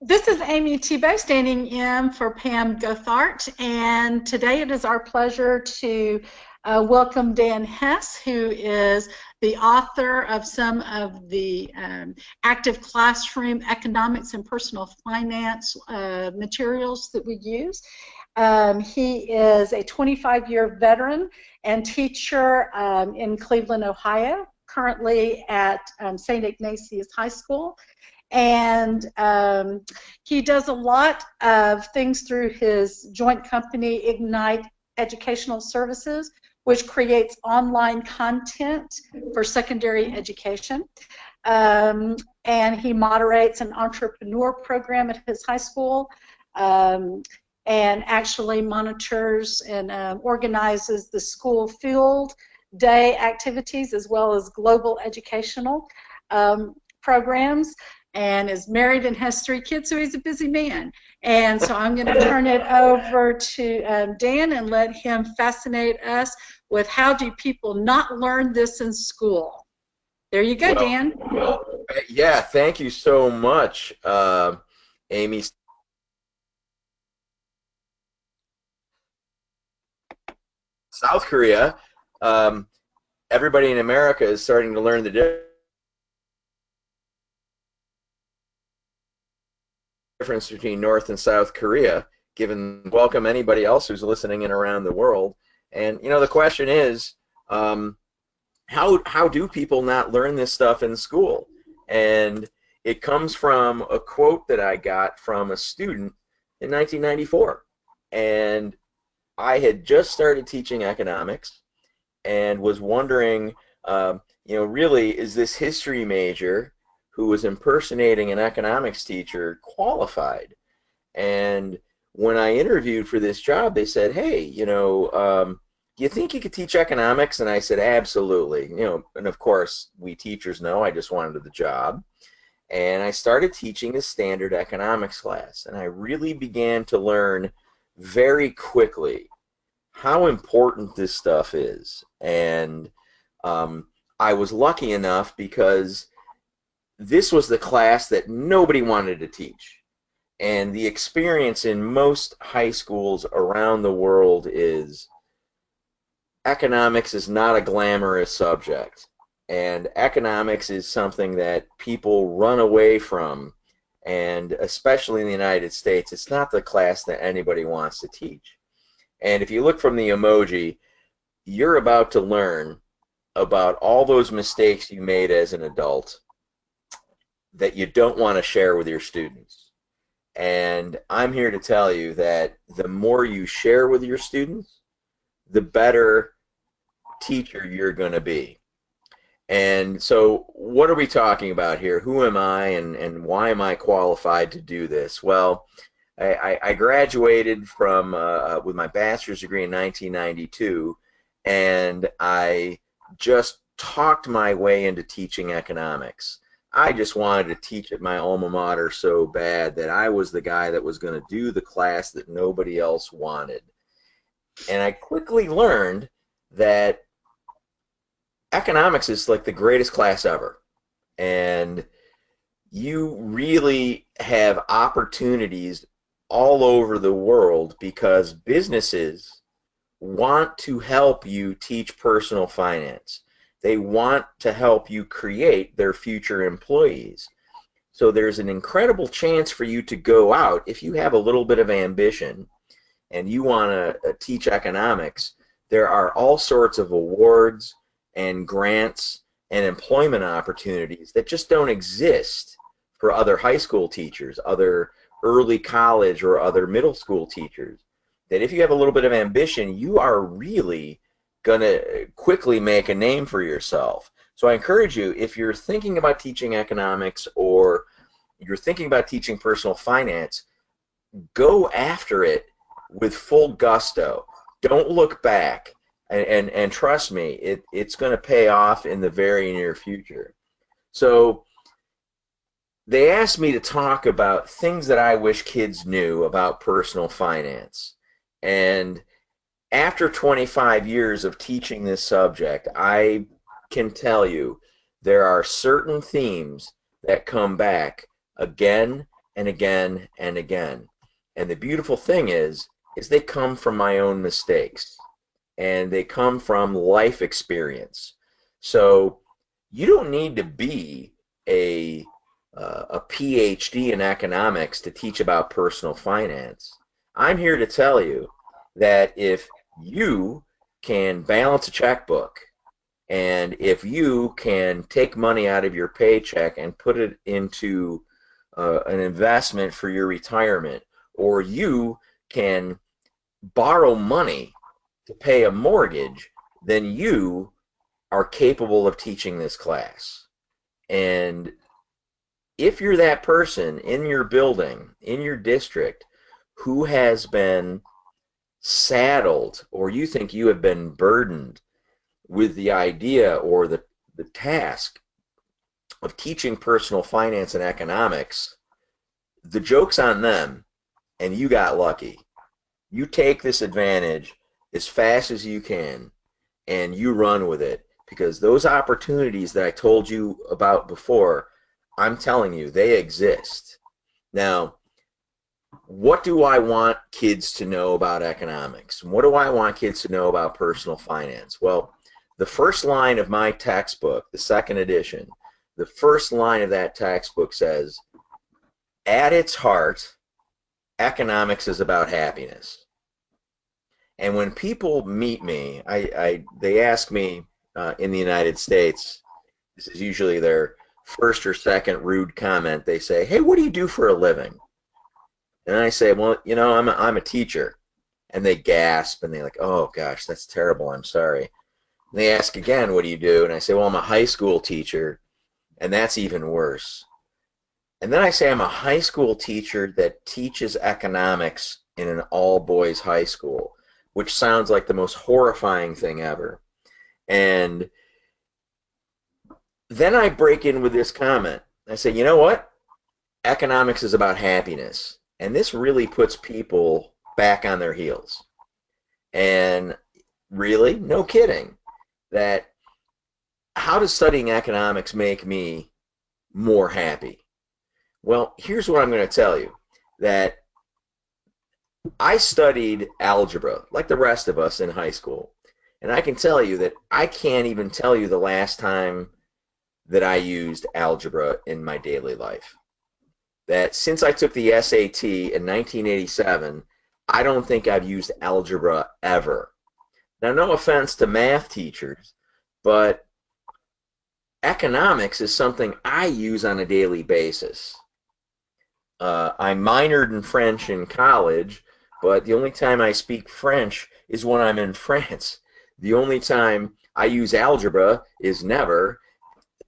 This is Amy Tebow standing in for Pam Gothart, and today it is our pleasure to welcome Dan Hess, who is the author of some of the active classroom economics and personal finance materials that we use. He is a 25-year veteran and teacher in Cleveland, Ohio, currently at St. Ignatius High School. And he does a lot of things through his joint company, Ignite Educational Services, which creates online content for secondary education. And he moderates an entrepreneur program at his high school, and actually monitors and organizes the school field day activities as well as global educational programs, and is married and has 3 kids, so he's a busy man. And so I'm going to turn it over to Dan and let him fascinate us with how do people not learn this in school. There you go, Dan. Yeah, thank you so much, Amy. South Korea, everybody in America is starting to learn the difference between North and South Korea, welcome anybody else who's listening in around the world. And you know, the question is, how do people not learn this stuff in school? And it comes from a quote that I got from a student in 1994. And I had just started teaching economics and was wondering, really, is this history major who was impersonating an economics teacher qualified? And when I interviewed for this job, they said, hey, do you think you could teach economics? And I said, absolutely. And of course, we teachers know I just wanted the job. And I started teaching a standard economics class. And I really began to learn very quickly how important this stuff is. And I was lucky enough because this was the class that nobody wanted to teach. And the experience in most high schools around the world is economics is not a glamorous subject. And economics is something that people run away from. And especially in the United States, it's not the class that anybody wants to teach. And if you look from the emoji, you're about to learn about all those mistakes you made as an adult that you don't want to share with your students. And I'm here to tell you that the more you share with your students, the better teacher you're going to be. And so what are we talking about here? Who am I, and why am I qualified to do this? Well, I graduated from with my bachelor's degree in 1992, and I just talked my way into teaching economics. I just wanted to teach at my alma mater so bad that I was the guy that was going to do the class that nobody else wanted. And I quickly learned that economics is like the greatest class ever. And you really have opportunities all over the world because businesses want to help you teach personal finance. They want to help you create their future employees. So there's an incredible chance for you to go out if you have a little bit of ambition and you want to teach economics. There are all sorts of awards and grants and employment opportunities that just don't exist for other high school teachers, other early college or other middle school teachers. That if you have a little bit of ambition, you are really going to quickly make a name for yourself. So I encourage you, if you're thinking about teaching economics or you're thinking about teaching personal finance, go after it with full gusto. Don't look back. And trust me, it's going to pay off in the very near future. So they asked me to talk about things that I wish kids knew about personal finance. And after 25 years of teaching this subject, I can tell you there are certain themes that come back again and again and again. And the beautiful thing is they come from my own mistakes, and they come from life experience. So you don't need to be a PhD in economics to teach about personal finance. I'm here to tell you that if you can balance a checkbook, and if you can take money out of your paycheck and put it into an investment for your retirement, or you can borrow money to pay a mortgage, then you are capable of teaching this class. And if you're that person in your building, in your district, who has been saddled, or you think you have been burdened with the idea or the task of teaching personal finance and economics, the joke's on them, and you got lucky. You take this advantage as fast as you can, and you run with it, because those opportunities that I told you about before, I'm telling you, they exist. Now, what do I want kids to know about economics? What do I want kids to know about personal finance? Well, the first line of my textbook, the second edition, the first line of that textbook says, at its heart, economics is about happiness. And when people meet me, they ask me in the United States, this is usually their first or second rude comment, they say, hey, what do you do for a living? And I say, well, you know, I'm a teacher. And they gasp, and they're like, oh, gosh, that's terrible, I'm sorry. And they ask again, what do you do? And I say, well, I'm a high school teacher, and that's even worse. And then I say I'm a high school teacher that teaches economics in an all-boys high school, which sounds like the most horrifying thing ever. And then I break in with this comment. I say, you know what? Economics is about happiness. And this really puts people back on their heels. And really, no kidding, that how does studying economics make me more happy? Well, here's what I'm going to tell you, that I studied algebra like the rest of us in high school. And I can tell you that I can't even tell you the last time that I used algebra in my daily life. That since I took the SAT in 1987, I don't think I've used algebra ever. Now, no offense to math teachers, but economics is something I use on a daily basis. I minored in French in college, but the only time I speak French is when I'm in France. The only time I use algebra is never.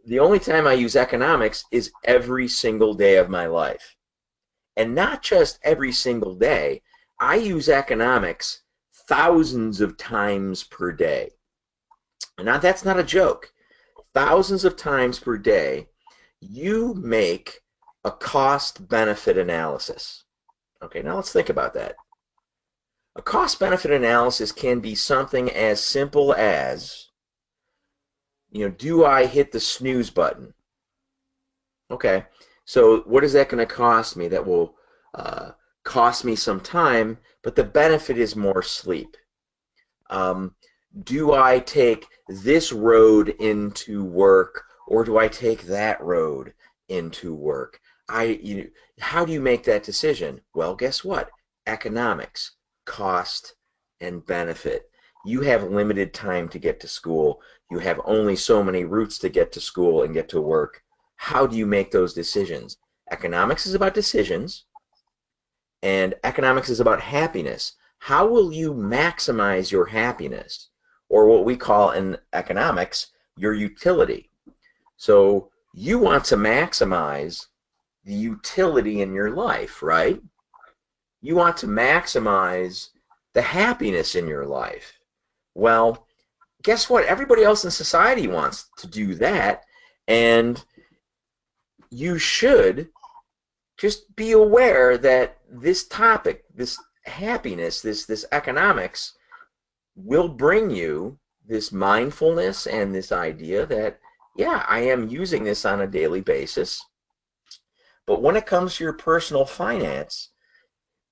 The only time I use economics is every single day of my life. And not just every single day. I use economics thousands of times per day. Now, that's not a joke. Thousands of times per day, you make a cost-benefit analysis. Okay, now let's think about that. A cost-benefit analysis can be something as simple as, you know, do I hit the snooze button? Okay, so what is that going to cost me? That will cost me some time, but the benefit is more sleep. Do I take this road into work, or do I take that road into work? How do you make that decision? Well, guess what? Economics, cost, and benefit. You have limited time to get to school. You have only so many routes to get to school and get to work. How do you make those decisions? Economics is about decisions, and economics is about happiness. How will you maximize your happiness, or what we call in economics, your utility? So you want to maximize the utility in your life, right? You want to maximize the happiness in your life. Well, guess what? Everybody else in society wants to do that, and you should just be aware that this topic, this happiness, this economics, will bring you this mindfulness and this idea that, yeah, I am using this on a daily basis. But when it comes to your personal finance,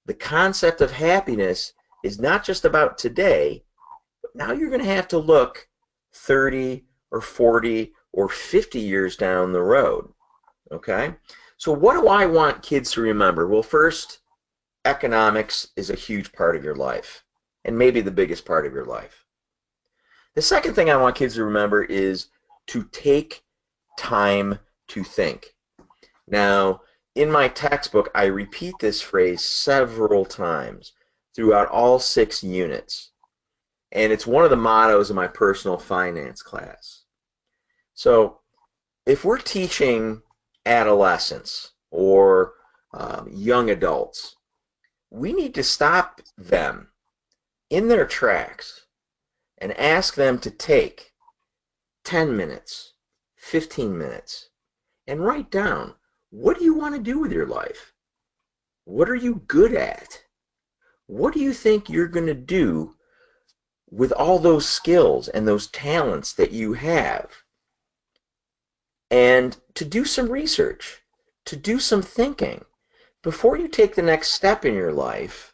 the concept of happiness is not just about today, but now you're going to have to look 30 or 40 or 50 years down the road. Okay? So what do I want kids to remember? Well, first, economics is a huge part of your life, and maybe the biggest part of your life. The second thing I want kids to remember is to take time to think. Now, in my textbook, I repeat this phrase several times throughout all 6 units, and it's one of the mottos of my personal finance class. So, if we're teaching adolescents or young adults, we need to stop them in their tracks and ask them to take 10 minutes, 15 minutes, and write down, what do you want to do with your life? What are you good at? What do you think you're going to do with all those skills and those talents that you have? And to do some research, to do some thinking. Before you take the next step in your life,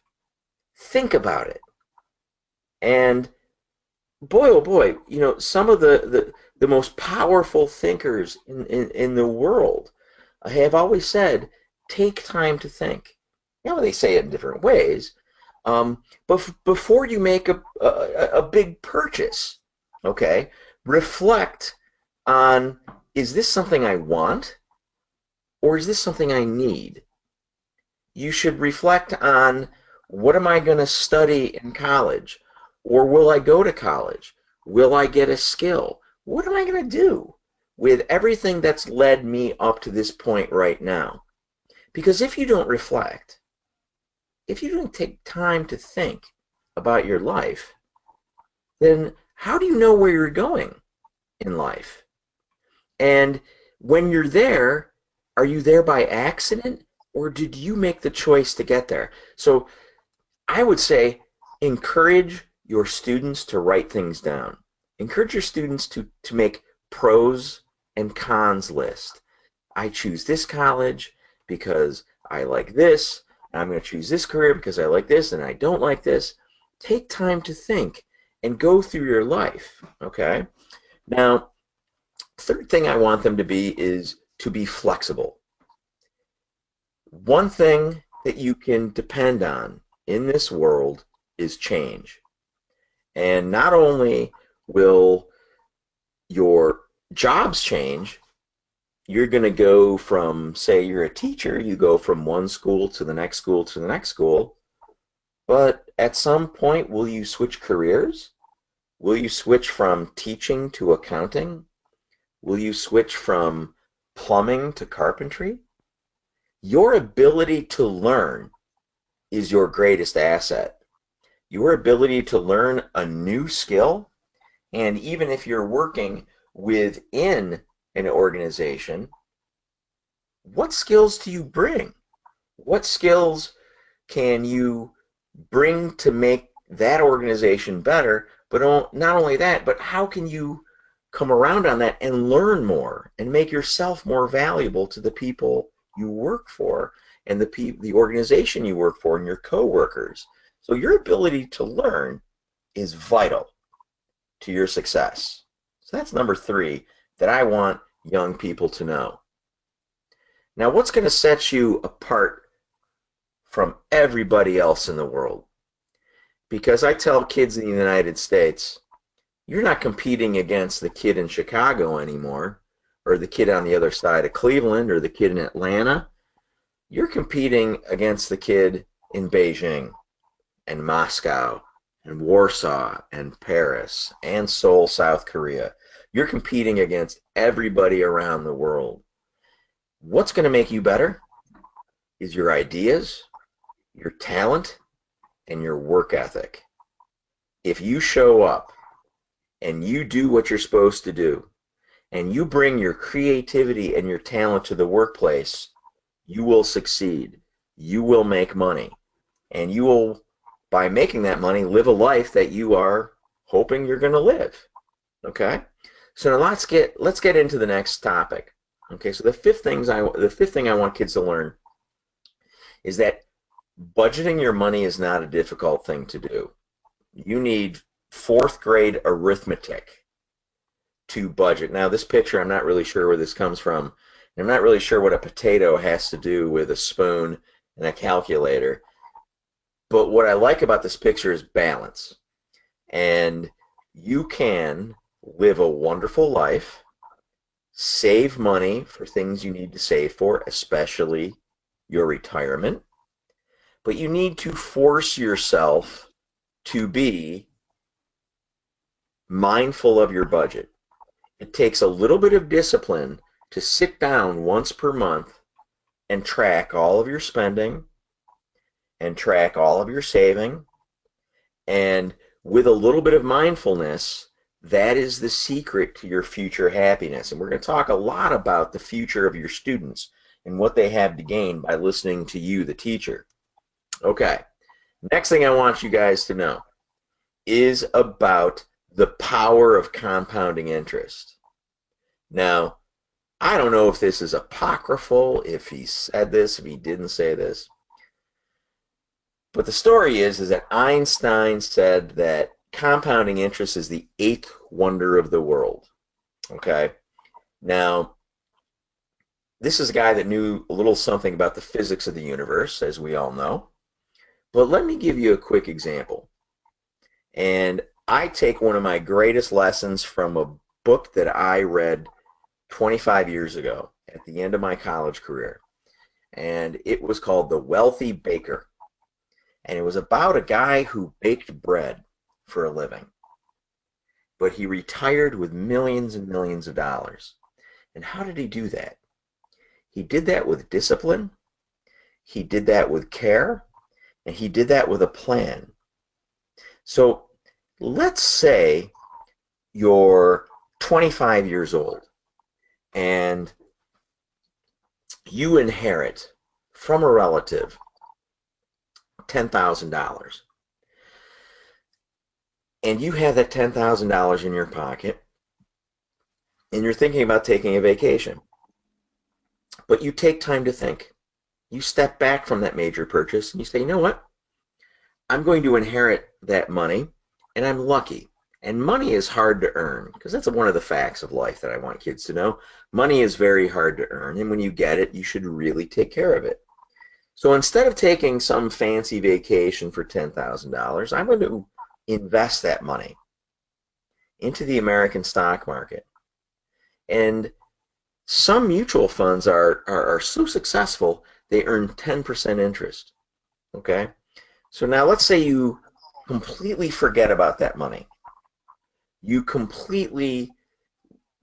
think about it. And boy, oh boy, you know, some of the most powerful thinkers in the world have always said, take time to think. You know, they say it in different ways. But before you make a big purchase, okay, reflect on, is this something I want or is this something I need? You should reflect on, what am I going to study in college? Or will I go to college? Will I get a skill? What am I going to do with everything that's led me up to this point right now? Because if you don't reflect, if you don't take time to think about your life, then how do you know where you're going in life? And when you're there, are you there by accident, or did you make the choice to get there? So I would say, encourage your students to write things down. Encourage your students to make pros and cons list. I choose this college because I like this. I'm going to choose this career because I like this and I don't like this. Take time to think and go through your life, okay? Now, third thing I want them to be is to be flexible. One thing that you can depend on in this world is change. And not only will your jobs change, you're going to go from, say you're a teacher, you go from one school to the next school to the next school, but at some point, will you switch careers? Will you switch from teaching to accounting? Will you switch from plumbing to carpentry? Your ability to learn is your greatest asset. Your ability to learn a new skill, and even if you're working within an organization, what skills do you bring? What skills can you bring to make that organization better? But not only that, but how can you come around on that and learn more and make yourself more valuable to the people you work for and the organization you work for and your coworkers? So your ability to learn is vital to your success. So that's number 3 that I want young people to know. Now, what's going to set you apart from everybody else in the world? Because I tell kids in the United States, you're not competing against the kid in Chicago anymore, or the kid on the other side of Cleveland, or the kid in Atlanta. You're competing against the kid in Beijing and Moscow and Warsaw and Paris and Seoul, South Korea. You're competing against everybody around the world. What's going to make you better is your ideas, your talent, and your work ethic. If you show up and you do what you're supposed to do, and you bring your creativity and your talent to the workplace, you will succeed. You will make money. And you will, by making that money, live a life that you are hoping you're going to live. Okay? So now let's get into the next topic. Okay, so the fifth thing I want kids to learn is that budgeting your money is not a difficult thing to do. You need fourth grade arithmetic to budget. Now, this picture, I'm not really sure where this comes from. I'm not really sure what a potato has to do with a spoon and a calculator. But what I like about this picture is balance. And you can live a wonderful life, save money for things you need to save for, especially your retirement. But you need to force yourself to be mindful of your budget. It takes a little bit of discipline to sit down once per month and track all of your spending and track all of your saving. And with a little bit of mindfulness, that is the secret to your future happiness. And we're going to talk a lot about the future of your students and what they have to gain by listening to you, the teacher. Okay, next thing I want you guys to know is about the power of compounding interest. Now, I don't know if this is apocryphal, if he said this, if he didn't say this. But the story is that Einstein said that compounding interest is the eighth wonder of the world. Okay? Now, this is a guy that knew a little something about the physics of the universe, as we all know. But let me give you a quick example. And I take one of my greatest lessons from a book that I read 25 years ago at the end of my college career. And it was called The Wealthy Baker. And it was about a guy who baked bread for a living. But he retired with millions and millions of dollars. And how did he do that? He did that with discipline. He did that with care. And he did that with a plan. So let's say you're 25 years old and you inherit from a relative $10,000. And you have that $10,000 in your pocket and you're thinking about taking a vacation. But you take time to think. You step back from that major purchase and you say, you know what? I'm going to inherit that money, and I'm lucky. And money is hard to earn, because that's one of the facts of life that I want kids to know. Money is very hard to earn, and when you get it, you should really take care of it. So instead of taking some fancy vacation for $10,000, I'm going to invest that money into the American stock market. And some mutual funds are so successful, they earn 10% interest. Okay? So now let's say you completely forget about that money. You completely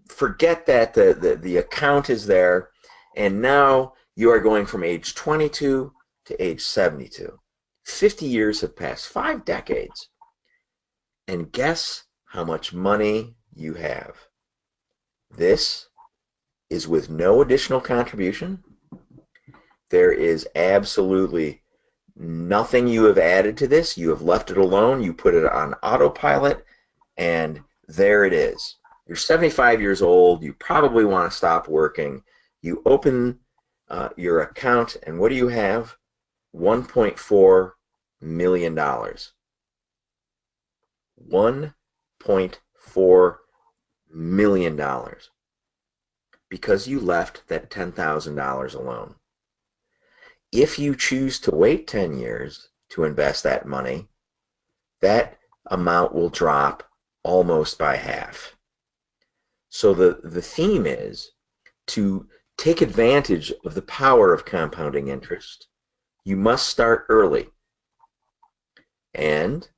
forget that the account is there, and now you are going from age 22 to age 72. 50 years have passed, 5 decades. And guess how much money you have? This is with no additional contribution. There is absolutely nothing you have added to this. You have left it alone. You put it on autopilot, and there it is. You're 75 years old. You probably want to stop working. You open your account, and what do you have? $1.4 million. $1.4 million. Because you left that $10,000 alone. If you choose to wait 10 years to invest that money, that amount will drop almost by half. So the theme is to take advantage of the power of compounding interest. You must start early, and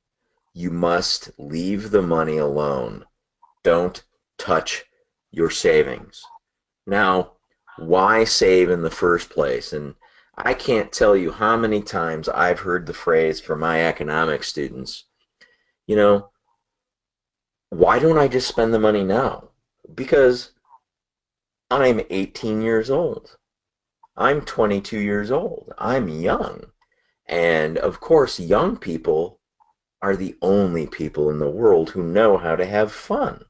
you must leave the money alone. Don't touch your savings. Now, why save in the first place? And I can't tell you how many times I've heard the phrase from my economics students, you know, why don't I just spend the money now? Because I'm 18 years old. I'm 22 years old. I'm young. And of course, young people are the only people in the world who know how to have fun,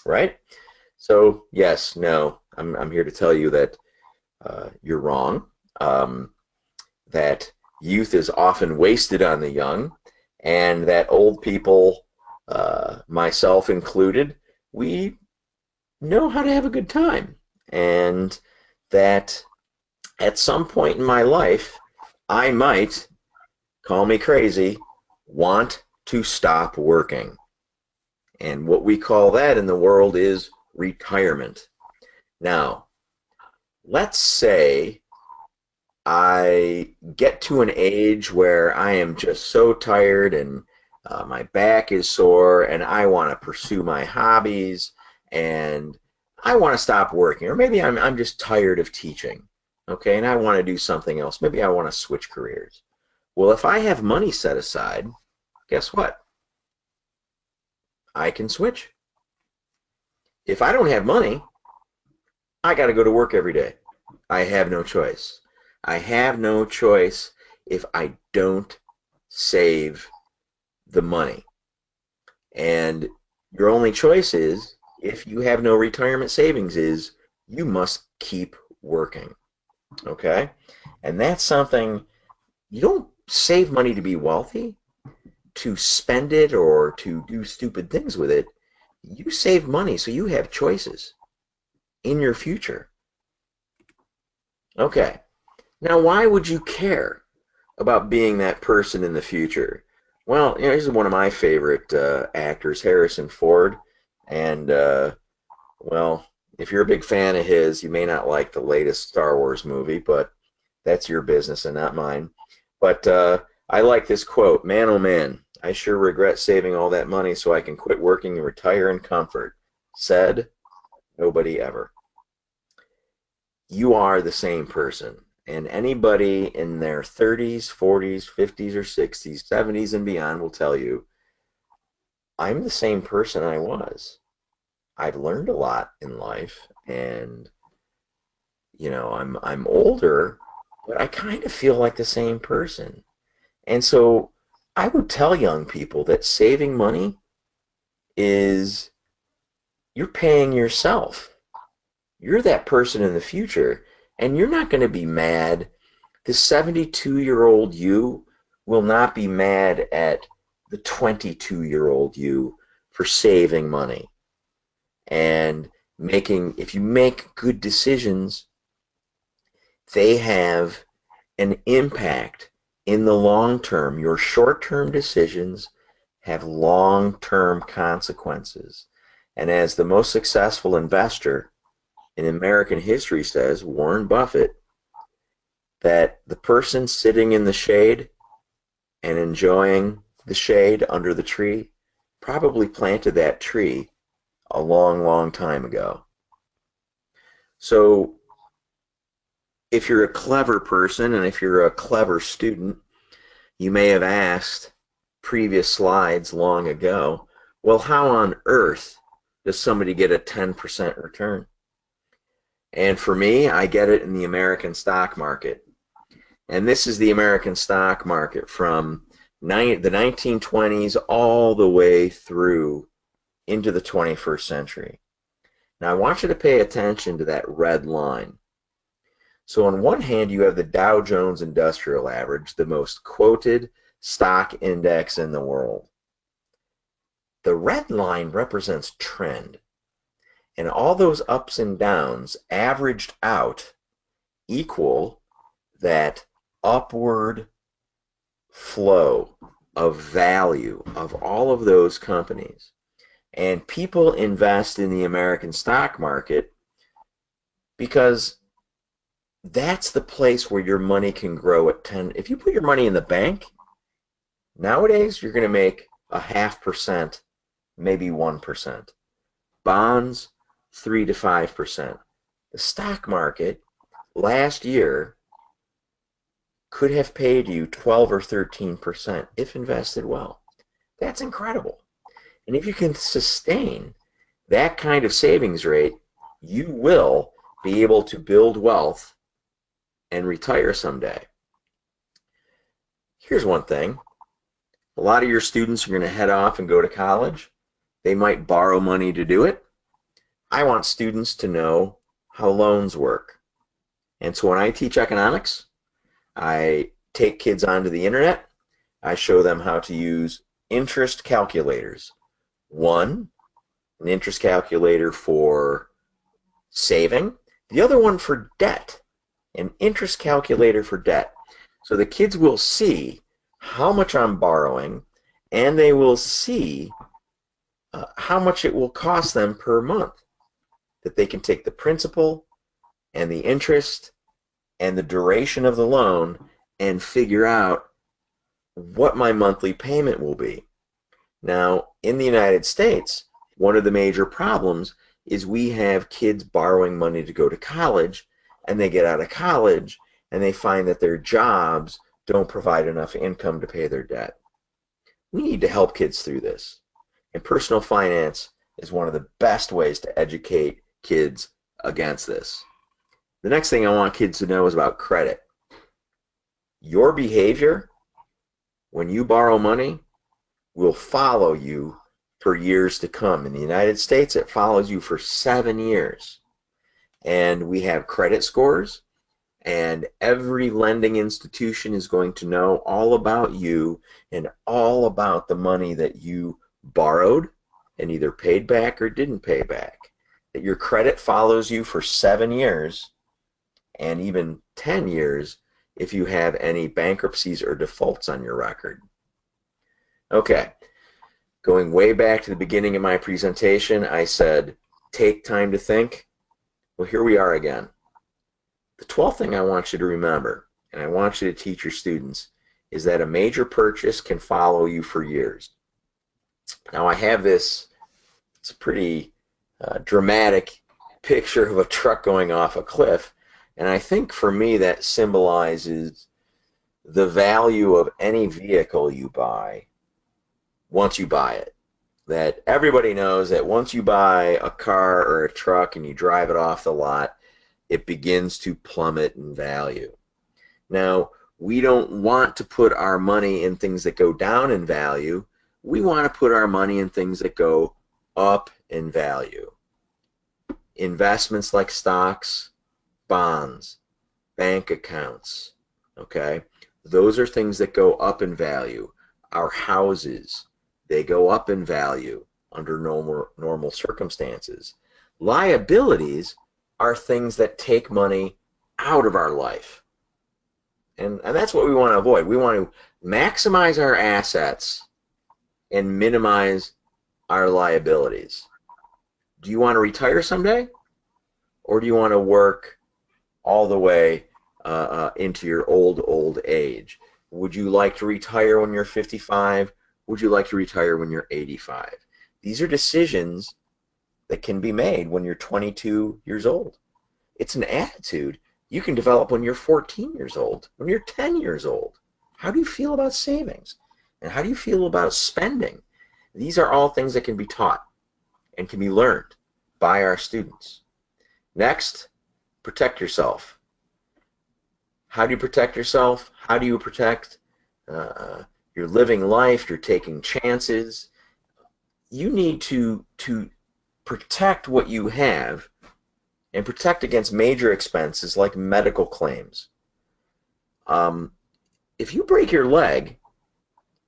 right? So yes, no, I'm here to tell you that you're wrong. That youth is often wasted on the young, and that old people, myself included, we know how to have a good time, and that at some point in my life, I might, call me crazy, want to stop working. And what we call that in the world is retirement. Now, let's say I get to an age where I am just so tired and my back is sore and I want to pursue my hobbies and I want to stop working. Or maybe I'm just tired of teaching, okay, and I want to do something else. Maybe I want to switch careers. Well, if I have money set aside, guess what? I can switch. If I don't have money, I got to go to work every day. I have no choice. I have no choice if I don't save the money. And your only choice is, if you have no retirement savings, is you must keep working. Okay? And that's something, you don't save money to be wealthy, to spend it or to do stupid things with it. You save money so you have choices in your future. Okay. Now, why would you care about being that person in the future? Well, he's one of my favorite actors, Harrison Ford. And, well, if you're a big fan of his, you may not like the latest Star Wars movie, but that's your business and not mine. But I like this quote: "Man, oh man, I sure regret saving all that money so I can quit working and retire in comfort. Said nobody ever." You are the same person. And anybody in their 30s, 40s, 50s, or 60s, 70s, and beyond will tell you, I'm the same person I was. I've learned a lot in life, and I'm older, but I kind of feel like the same person. And so I would tell young people that saving money is, you're paying yourself. You're that person in the future, and you're not going to be mad. The 72-year-old you will not be mad at the 22-year-old you for saving money. And if you make good decisions, they have an impact in the long term. Your short-term decisions have long-term consequences. And as the most successful investor in American history says, Warren Buffett, that the person sitting in the shade and enjoying the shade under the tree probably planted that tree a long, long time ago. So if you're a clever person and if you're a clever student, you may have asked previous slides long ago, well, how on earth does somebody get a 10% return? And for me, I get it in the American stock market. And this is the American stock market from the 1920s all the way through into the 21st century. Now, I want you to pay attention to that red line. So on one hand, you have the Dow Jones Industrial Average, the most quoted stock index in the world. The red line represents trend. And all those ups and downs averaged out equal that upward flow of value of all of those companies. And people invest in the American stock market because that's the place where your money can grow at 10. If you put your money in the bank, nowadays you're going to make 0.5%, maybe 1%. Bonds, 3 to 5%. The stock market last year could have paid you 12 or 13% if invested well. That's incredible. And if you can sustain that kind of savings rate, you will be able to build wealth and retire someday. Here's one thing. A lot of your students are going to head off and go to college. They might borrow money to do it. I want students to know how loans work. And so when I teach economics, I take kids onto the internet. I show them how to use interest calculators. One, an interest calculator for saving. The other one for debt, an interest calculator for debt. So the kids will see how much I'm borrowing, and they will see how much it will cost them per month. That they can take the principal and the interest and the duration of the loan and figure out what my monthly payment will be. Now, in the United States, one of the major problems is we have kids borrowing money to go to college, and they get out of college and they find that their jobs don't provide enough income to pay their debt. We need to help kids through this. And personal finance is one of the best ways to educate kids against this. The next thing I want kids to know is about credit. Your behavior when you borrow money will follow you for years to come. In the United States, it follows you for 7 years. And we have credit scores, and every lending institution is going to know all about you and all about the money that you borrowed and either paid back or didn't pay back. That your credit follows you for 7 years and even 10 years if you have any bankruptcies or defaults on your record. Okay, going way back to the beginning of my presentation, I said, take time to think. Well, here we are again. The 12th thing I want you to remember, and I want you to teach your students, is that a major purchase can follow you for years. Now I have this, it's a pretty dramatic picture of a truck going off a cliff, and I think for me that symbolizes the value of any vehicle you buy once you buy it. That everybody knows that once you buy a car or a truck and you drive it off the lot, it begins to plummet in value. Now, we don't want to put our money in things that go down in value. We want to put our money in things that go up in value. Investments like stocks, bonds, bank accounts, okay? Those are things that go up in value. Our houses, they go up in value under normal circumstances. Liabilities are things that take money out of our life. And that's what we want to avoid. We want to maximize our assets and minimize our liabilities. Do you want to retire someday? Or do you want to work all the way into your old age? Would you like to retire when you're 55? Would you like to retire when you're 85? These are decisions that can be made when you're 22 years old. It's an attitude you can develop when you're 14 years old, when you're 10 years old. How do you feel about savings? And how do you feel about spending? These are all things that can be taught and can be learned by our students. Next, protect yourself. How do you protect yourself? How do you protect your living life? You're taking chances. You need to protect what you have and protect against major expenses like medical claims. If you break your leg,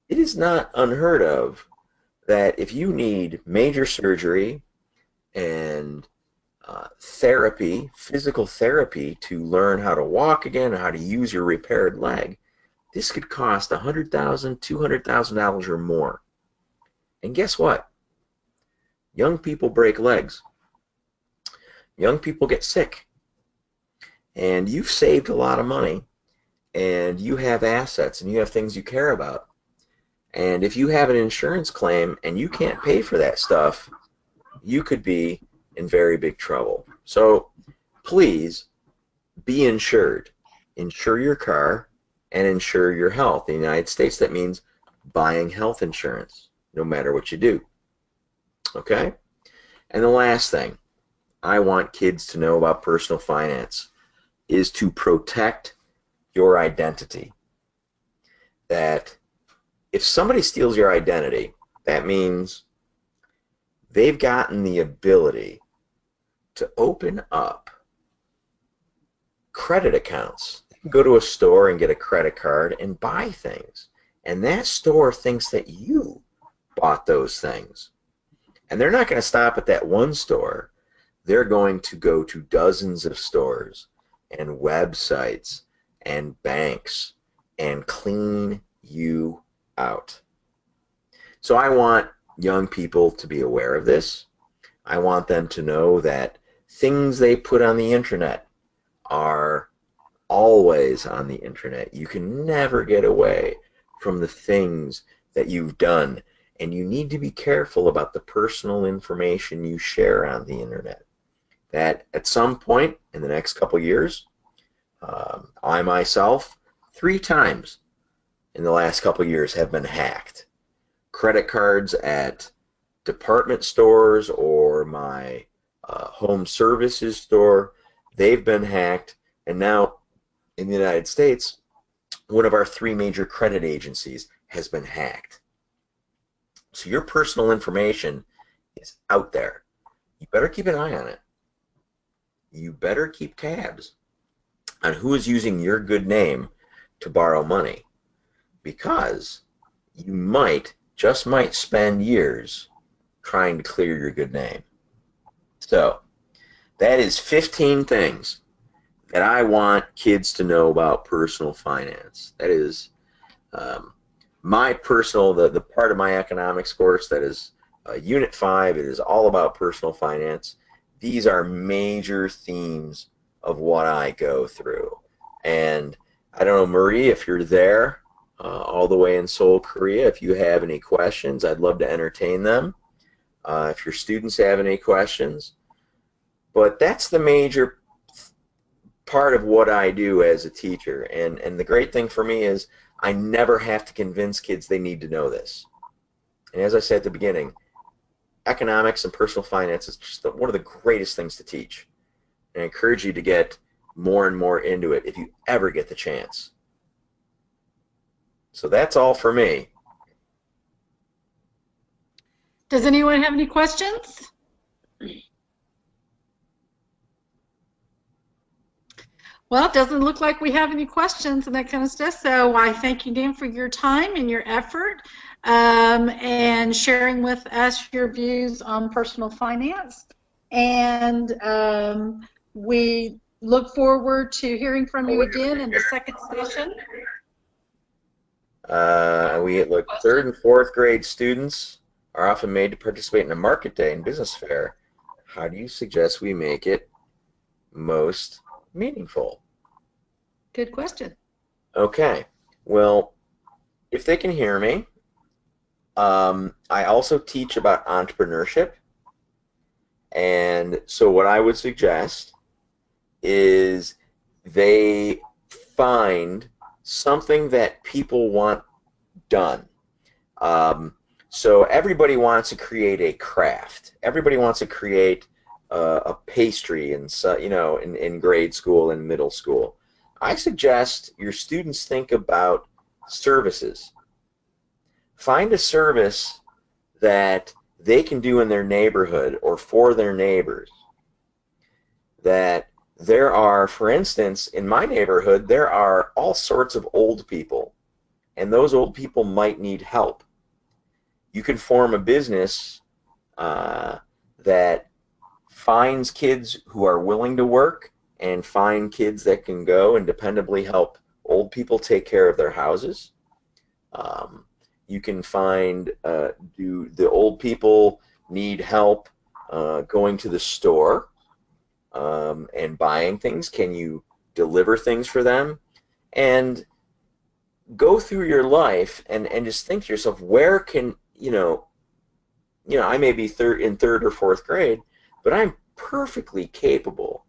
it is not unheard of that if you need major surgery and therapy, physical therapy to learn how to walk again, how to use your repaired leg, this could cost $100,000, $200,000 or more. And guess what? Young people break legs. Young people get sick. And you've saved a lot of money, and you have assets, and you have things you care about. And if you have an insurance claim and you can't pay for that stuff, you could be in very big trouble. So please be insured. Insure your car and insure your health. In the United States, that means buying health insurance, no matter what you do. Okay? And the last thing I want kids to know about personal finance is to protect your identity. That if somebody steals your identity, that means they've gotten the ability to open up credit accounts. They can go to a store and get a credit card and buy things. And that store thinks that you bought those things. And they're not going to stop at that one store. They're going to go to dozens of stores and websites and banks and clean you out. So I want young people to be aware of this. I want them to know that things they put on the internet are always on the internet. You can never get away from the things that you've done, and you need to be careful about the personal information you share on the internet. That at some point in the next couple years, I myself, 3 times in the last couple years have been hacked. Credit cards at department stores or my home services store, they've been hacked. And now in the United States, one of our 3 major credit agencies has been hacked. So your personal information is out there. You better keep an eye on it. You better keep tabs on who is using your good name to borrow money, because you might, just might, spend years trying to clear your good name. So that is 15 things that I want kids to know about personal finance. That is my personal, the part of my economics course that is Unit 5. It is all about personal finance. These are major themes of what I go through. And I don't know, Marie, if you're there all the way in Seoul, Korea, if you have any questions, I'd love to entertain them. If your students have any questions. But that's the major part of what I do as a teacher. And the great thing for me is I never have to convince kids they need to know this. And as I said at the beginning, economics and personal finance is just one of the greatest things to teach. And I encourage you to get more and more into it if you ever get the chance. So that's all for me. Does anyone have any questions? Well, it doesn't look like we have any questions and that kind of stuff. So I thank you, Dan, for your time and your effort and sharing with us your views on personal finance. And we look forward to hearing from you again in the second session. We look, 3rd and 4th grade students are often made to participate in a market day and business fair. How do you suggest we make it most meaningful? Good question. Okay. Well, if they can hear me, I also teach about entrepreneurship. And so what I would suggest is they find something that people want done. So everybody wants to create a craft. Everybody wants to create a pastry in grade school and middle school. I suggest your students think about services. Find a service that they can do in their neighborhood or for their neighbors. That there are, for instance, in my neighborhood, there are all sorts of old people, and those old people might need help. You can form a business that finds kids who are willing to work and find kids that can go and dependably help old people take care of their houses. You can find, do the old people need help going to the store and buying things? Can you deliver things for them? And go through your life and just think to yourself, where can, I may be in 3rd or 4th grade, but I'm perfectly capable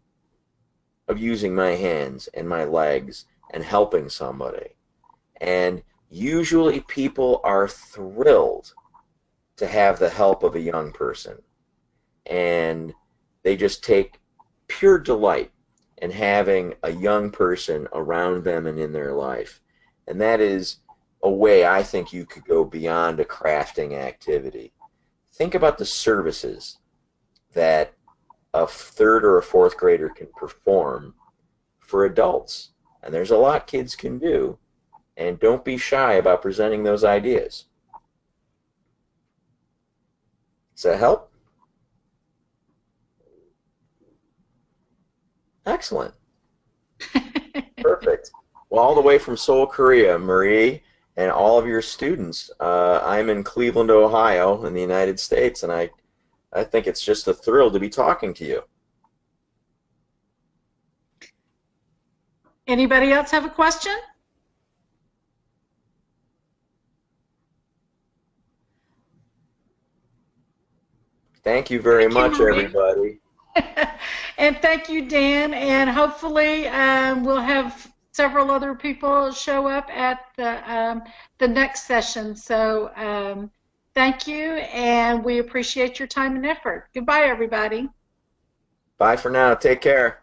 of using my hands and my legs and helping somebody. And usually people are thrilled to have the help of a young person. And they just take pure delight in having a young person around them and in their life. And that is a way I think you could go beyond a crafting activity. Think about the services that a 3rd or a 4th grader can perform for adults. And there's a lot kids can do. And don't be shy about presenting those ideas. Does that help? Excellent. Perfect. Well, all the way from Seoul, Korea, Marie, and all of your students. I'm in Cleveland, Ohio, in the United States, and I think it's just a thrill to be talking to you. Anybody else have a question? Thank you very Thank you, much, Marie. everybody. And thank you, Dan. And hopefully we'll have several other people show up at the next session. So thank you, and we appreciate your time and effort. Goodbye, everybody. Bye for now. Take care.